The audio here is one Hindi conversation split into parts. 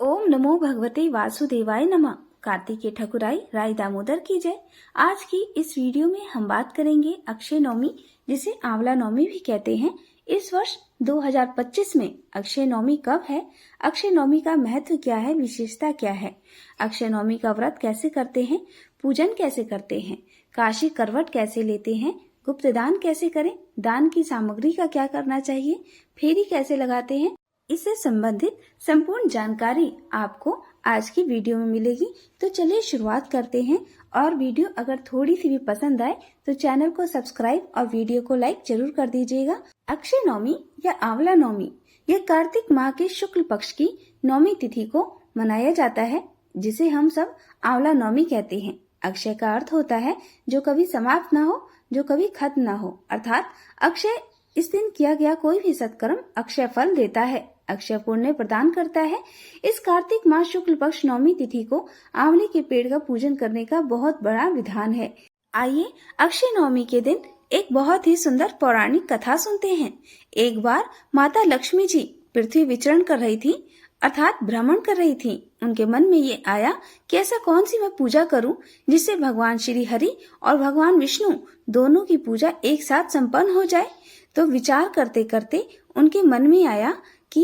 ओम नमो भगवते वासुदेवाय नमः। कार्तिकेय ठकुराई राय दामोदर की जय। आज की इस वीडियो में हम बात करेंगे अक्षय नवमी, जिसे आंवला नवमी भी कहते हैं। इस वर्ष 2025 में अक्षय नवमी कब है, अक्षय नवमी का महत्व क्या है, विशेषता क्या है, अक्षय नवमी का व्रत कैसे करते हैं, पूजन कैसे करते हैं, काशी करवट कैसे लेते हैं, गुप्त दान कैसे करें, दान की सामग्री का क्या करना चाहिए, फेरी कैसे लगाते हैं, इससे संबंधित संपूर्ण जानकारी आपको आज की वीडियो में मिलेगी। तो चलिए शुरुआत करते हैं। और वीडियो अगर थोड़ी सी भी पसंद आए तो चैनल को सब्सक्राइब और वीडियो को लाइक जरूर कर दीजिएगा। अक्षय नवमी या आंवला नवमी यह कार्तिक माह के शुक्ल पक्ष की नवमी तिथि को मनाया जाता है, जिसे हम सब आंवला नवमी कहते हैं। अक्षय का अर्थ होता है जो कभी समाप्त न हो, जो कभी खत्म न हो, अर्थात अक्षय इस दिन किया गया कोई भी सत्कर्म अक्षय फल देता है, अक्षय पुण्य प्रदान करता है। इस कार्तिक माह शुक्ल पक्ष नवमी तिथि को आंवले के पेड़ का पूजन करने का बहुत बड़ा विधान है। आइए अक्षय नवमी के दिन एक बहुत ही सुंदर पौराणिक कथा सुनते हैं। एक बार माता लक्ष्मी जी पृथ्वी विचरण कर रही थी, अर्थात भ्रमण कर रही थी। उनके मन में ये आया कि ऐसा कौन सी मैं पूजा करूं जिससे भगवान श्री हरि और भगवान विष्णु दोनों की पूजा एक साथ संपन्न हो जाए। तो विचार करते करते उनके मन में आया कि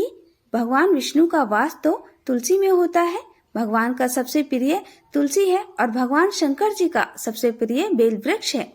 भगवान विष्णु का वास तो तुलसी में होता है, भगवान का सबसे प्रिय तुलसी है और भगवान शंकर जी का सबसे प्रिय बेल वृक्ष है,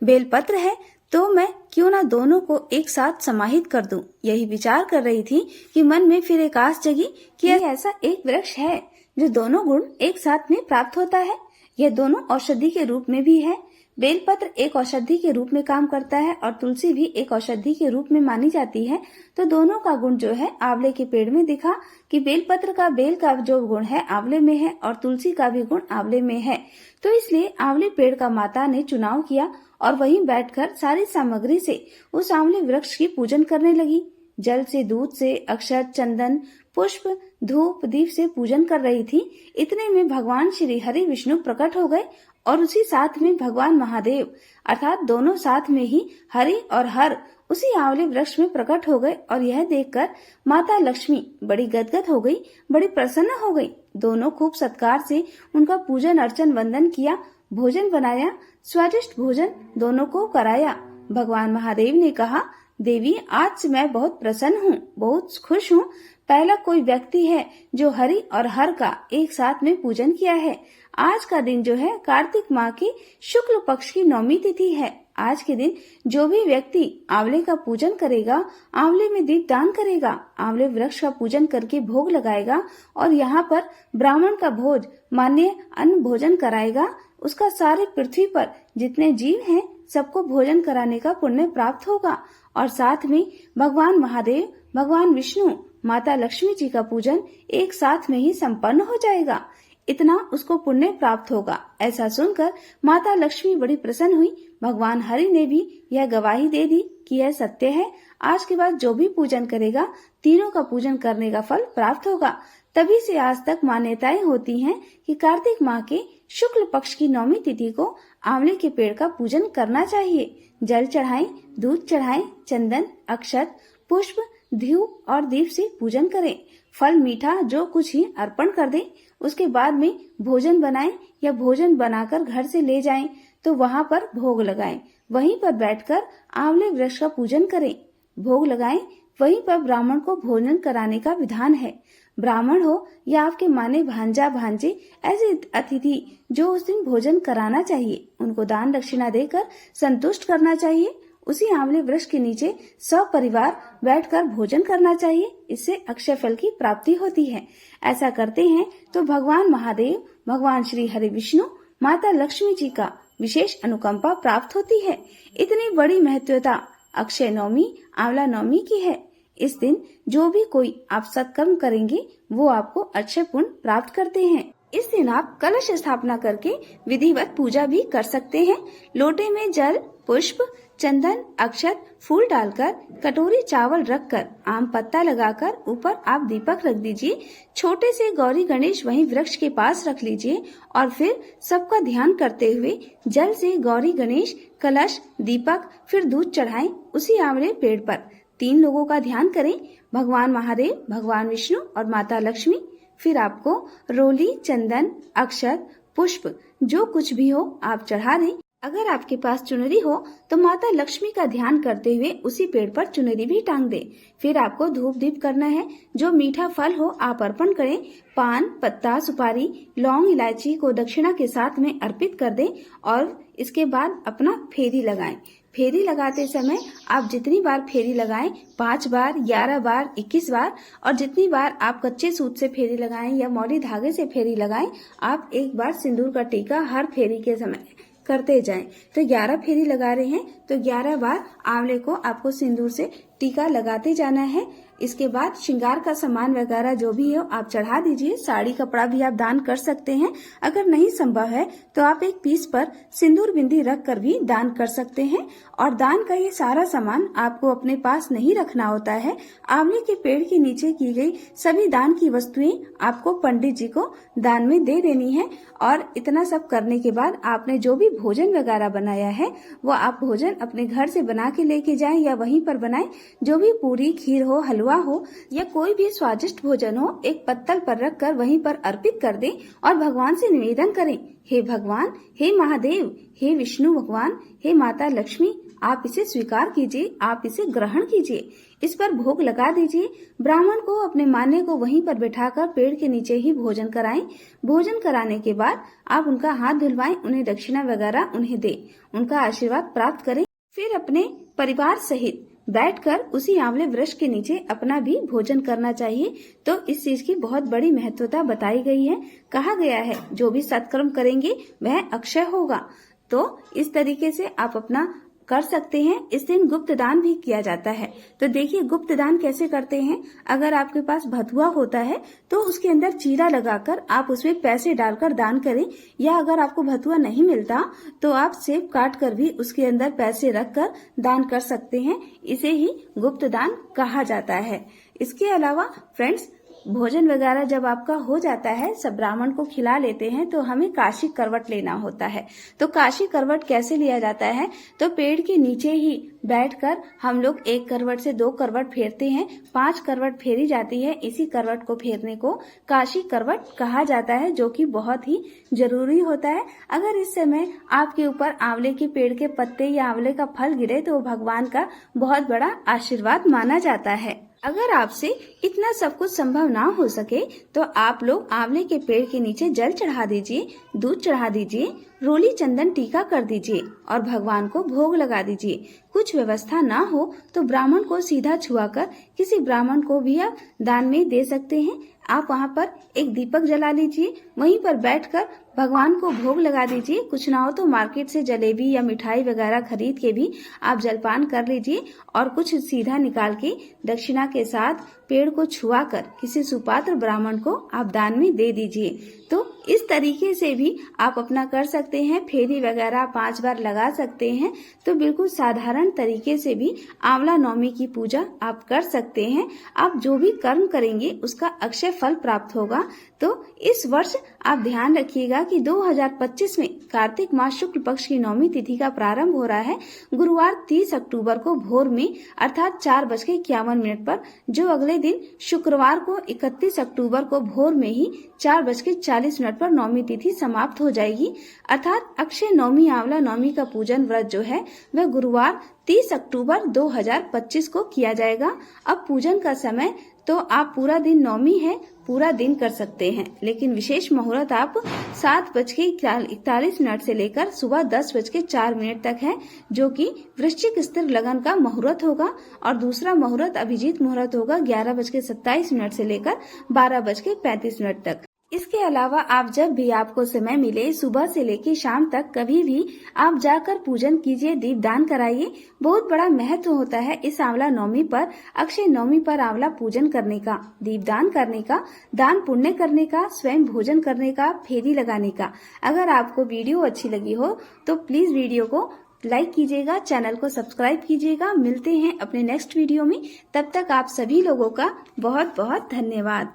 बेल पत्र है। तो मैं क्यों ना दोनों को एक साथ समाहित कर दूं। यही विचार कर रही थी कि मन में फिर एक आस जगी कि ऐसा एक वृक्ष है जो दोनों गुण एक साथ में प्राप्त होता है। यह दोनों औषधि के रूप में भी है। बेलपत्र एक औषधि के रूप में काम करता है और तुलसी भी एक औषधि के रूप में मानी जाती है। तो दोनों का गुण जो है आंवले के पेड़ में दिखा कि बेलपत्र का बेल का जो गुण है आंवले में है और तुलसी का भी गुण आंवले में है। तो इसलिए आंवले पेड़ का माता ने चुनाव किया और वहीं बैठकर सारी सामग्री से उस आंवले वृक्ष की पूजन करने लगी। जल से, दूध से, अक्षत, चंदन, पुष्प, धूप, दीप से पूजन कर रही थी। इतने में भगवान श्री हरि विष्णु प्रकट हो गए और उसी साथ में भगवान महादेव, अर्थात दोनों साथ में ही हरि और हर उसी आंवले वृक्ष में प्रकट हो गए। और यह देखकर माता लक्ष्मी बड़ी गदगद हो गई, बड़ी प्रसन्न हो गई। दोनों खूब सत्कार से उनका पूजन अर्चन वंदन किया, भोजन बनाया, स्वादिष्ट भोजन दोनों को कराया। भगवान महादेव ने कहा, देवी आज से मैं बहुत प्रसन्न हूँ, बहुत खुश हूँ। पहला कोई व्यक्ति है जो हरि और हर का एक साथ में पूजन किया है। आज का दिन जो है कार्तिक माह की शुक्ल पक्ष की नवमी तिथि है। आज के दिन जो भी व्यक्ति आंवले का पूजन करेगा, आंवले में दीप दान करेगा, आंवले वृक्ष का पूजन करके भोग लगाएगा और यहाँ पर ब्राह्मण का भोज मान्य अन्न भोजन कराएगा, उसका सारे पृथ्वी पर जितने जीव हैं सबको भोजन कराने का पुण्य प्राप्त होगा। और साथ में भगवान महादेव, भगवान विष्णु, माता लक्ष्मी जी का पूजन एक साथ में ही संपन्न हो जाएगा। इतना उसको पुण्य प्राप्त होगा। ऐसा सुनकर माता लक्ष्मी बड़ी प्रसन्न हुई। भगवान हरि ने भी यह गवाही दे दी कि यह सत्य है। आज के बाद जो भी पूजन करेगा, तीनों का पूजन करने का फल प्राप्त होगा। तभी से आज तक मान्यताएं होती हैं कि कार्तिक माह के शुक्ल पक्ष की नवमी तिथि को आंवले के पेड़ का पूजन करना चाहिए। जल चढ़ाएं, दूध चढ़ाएं, चंदन, अक्षत, पुष्प, धूप और दीप से पूजन करें। फल मीठा जो कुछ ही अर्पण कर दें। उसके बाद में भोजन बनाएं या भोजन बनाकर घर से ले जाएं तो वहां पर भोग लगाएं। वहीं पर बैठकर आंवले वृक्ष का पूजन करें, भोग लगाएं। वहीं पर ब्राह्मण को भोजन कराने का विधान है। ब्राह्मण हो या आपके माने भांजा भांजे, ऐसे अतिथि जो उस दिन भोजन कराना चाहिए, उनको दान दक्षिणा देकर संतुष्ट करना चाहिए। उसी आंवले वृक्ष के नीचे सपरिवार बैठकर भोजन करना चाहिए। इससे अक्षय फल की प्राप्ति होती है। ऐसा करते हैं तो भगवान महादेव, भगवान श्री हरि विष्णु, माता लक्ष्मी जी का विशेष अनुकंपा प्राप्त होती है। इतनी बड़ी महत्वता अक्षय नवमी, आंवला नवमी की है। इस दिन जो भी कोई आप सत्कर्म करेंगे वो आपको अक्षय पुण्य प्राप्त करते हैं। इस दिन आप कलश स्थापना करके विधिवत पूजा भी कर सकते हैं। लोटे में जल, पुष्प, चंदन, अक्षत, फूल डालकर कटोरी चावल रखकर आम पत्ता लगाकर ऊपर आप दीपक रख दीजिए। छोटे से गौरी गणेश वहीं वृक्ष के पास रख लीजिए और फिर सबका ध्यान करते हुए जल से गौरी गणेश, कलश, दीपक, फिर दूध चढ़ाएं उसी आंवले पेड़ पर। 3 लोगों का ध्यान करें, भगवान महादेव, भगवान विष्णु और माता लक्ष्मी। फिर आपको रोली, चंदन, अक्षत, पुष्प जो कुछ भी हो आप चढ़ा दें। अगर आपके पास चुनरी हो तो माता लक्ष्मी का ध्यान करते हुए उसी पेड़ पर चुनरी भी टांग दे। फिर आपको धूप दीप करना है। जो मीठा फल हो आप अर्पण करें। पान, पत्ता, सुपारी, लौंग, इलायची को दक्षिणा के साथ में अर्पित कर दें और इसके बाद अपना फेरी लगाएं। फेरी लगाते समय आप जितनी बार फेरी लगाएं, 5 बार, 11 बार, 21 बार, और जितनी बार आप कच्चे सूत से फेरी लगाएं या मौली धागे से फेरी लगाएं, आप एक बार सिंदूर का टीका हर फेरी के समय करते जाएं। तो 11 फेरी लगा रहे हैं तो 11 बार आंवले को आपको सिंदूर से टीका लगाते जाना है। इसके बाद श्रृंगार का सामान वगैरह जो भी हो आप चढ़ा दीजिए। साड़ी कपड़ा भी आप दान कर सकते हैं। अगर नहीं संभव है तो आप एक पीस पर सिंदूर बिंदी रख कर भी दान कर सकते हैं। और दान का ये सारा सामान आपको अपने पास नहीं रखना होता है। आंवले के पेड़ के नीचे की गई सभी दान की वस्तुएं आपको पंडित जी को दान में दे देनी है। और इतना सब करने के बाद आपने जो भी भोजन वगैरह बनाया है वो आप भोजन अपने घर से बना के लेके जाएं या वहीं पर बनाएं। जो भी पूरी, खीर हो, हलवा हो या कोई भी स्वादिष्ट भोजन हो एक पत्तल पर रखकर वहीं पर अर्पित कर दें और भगवान से निवेदन करें, हे भगवान, हे महादेव, हे विष्णु भगवान, हे माता लक्ष्मी, आप इसे स्वीकार कीजिए, आप इसे ग्रहण कीजिए। इस पर भोग लगा दीजिए। ब्राह्मण को अपने मान्य को वहीं पर बिठाकर पेड़ के नीचे ही भोजन कराएं। भोजन कराने के बाद आप उनका हाथ धुलवाएं, उन्हें दक्षिणा वगैरह उन्हें दे, उनका आशीर्वाद प्राप्त करें। फिर अपने परिवार सहित बैठकर उसी आंवले वृक्ष के नीचे अपना भी भोजन करना चाहिए। तो इस चीज की बहुत बड़ी महत्वता बताई गई है। कहा गया है जो भी सत्कर्म करेंगे वह अक्षय होगा। तो इस तरीके से आप अपना कर सकते हैं। इस दिन गुप्त दान भी किया जाता है। तो देखिए गुप्त दान कैसे करते हैं। अगर आपके पास भथुआ होता है तो उसके अंदर चीरा लगाकर आप उसमें पैसे डालकर दान करें, या अगर आपको भथुआ नहीं मिलता तो आप सेब काट कर भी उसके अंदर पैसे रखकर दान कर सकते हैं। इसे ही गुप्त दान कहा जाता है। इसके अलावा फ्रेंड्स, भोजन वगैरह जब आपका हो जाता है, सब ब्राह्मण को खिला लेते हैं, तो हमें काशी करवट लेना होता है। तो काशी करवट कैसे लिया जाता है, तो पेड़ के नीचे ही बैठकर हम लोग 1 करवट से 2 करवट फेरते हैं, 5 करवट फेरी जाती है। इसी करवट को फेरने को काशी करवट कहा जाता है, जो कि बहुत ही जरूरी होता है। अगर इस समय आपके ऊपर आंवले के पेड़ के पत्ते या आंवले का फल गिरे तो भगवान का बहुत बड़ा आशीर्वाद माना जाता है। अगर आपसे इतना सब कुछ संभव ना हो सके तो आप लोग आंवले के पेड़ के नीचे जल चढ़ा दीजिए, दूध चढ़ा दीजिए, रोली चंदन टीका कर दीजिए और भगवान को भोग लगा दीजिए। कुछ व्यवस्था ना हो तो ब्राह्मण को सीधा छुआकर किसी ब्राह्मण को भी आप दान में दे सकते हैं। आप वहाँ पर एक दीपक जला लीजिए, वहीं पर बैठकर भगवान को भोग लगा दीजिए। कुछ ना हो तो मार्केट से जलेबी या मिठाई वगैरह खरीद के भी आप जलपान कर लीजिए और कुछ सीधा निकाल के दक्षिणा के साथ पेड़ को छुआकर किसी सुपात्र ब्राह्मण को आप दान में दे दीजिए। तो इस तरीके से भी आप अपना कर सकते हैं। फेरी वगैरह 5 बार लगा सकते हैं। तो बिल्कुल साधारण तरीके से भी आंवला नवमी की पूजा आप कर सकते हैं। आप जो भी कर्म करेंगे उसका अक्षय फल प्राप्त होगा। तो इस वर्ष आप ध्यान रखिएगा कि 2025 में कार्तिक मास शुक्ल पक्ष की नवमी तिथि का प्रारंभ हो रहा है गुरुवार 30 अक्टूबर को भोर में, अर्थात 4:51 पर, जो अगले दिन शुक्रवार को 31 अक्टूबर को भोर में ही 4:40 पर नवमी तिथि समाप्त हो जाएगी। अर्थात अक्षय नवमी आंवला नवमी का पूजन व्रत जो है वह गुरुवार 30 अक्टूबर 2025 को किया जाएगा। अब पूजन का समय तो आप पूरा दिन नवमी है पूरा दिन कर सकते हैं, लेकिन विशेष मुहूर्त आप 7:41 से लेकर सुबह 10:04 तक है, जो कि वृश्चिक स्थिर लगन का मुहूर्त होगा। और दूसरा मुहूर्त अभिजीत मुहूर्त होगा 11:27 से लेकर 12:35 तक। इसके अलावा आप जब भी आपको समय मिले सुबह से लेकर शाम तक कभी भी आप जाकर पूजन कीजिए, दीपदान कराइए। बहुत बड़ा महत्व होता है इस आंवला नवमी पर, अक्षय नवमी पर आंवला पूजन करने का, दीपदान करने का, दान पुण्य करने का, स्वयं भोजन करने का, फेरी लगाने का। अगर आपको वीडियो अच्छी लगी हो तो प्लीज वीडियो को लाइक कीजिएगा, चैनल को सब्सक्राइब कीजिएगा। मिलते हैं अपने नेक्स्ट वीडियो में। तब तक आप सभी लोगों का बहुत बहुत धन्यवाद।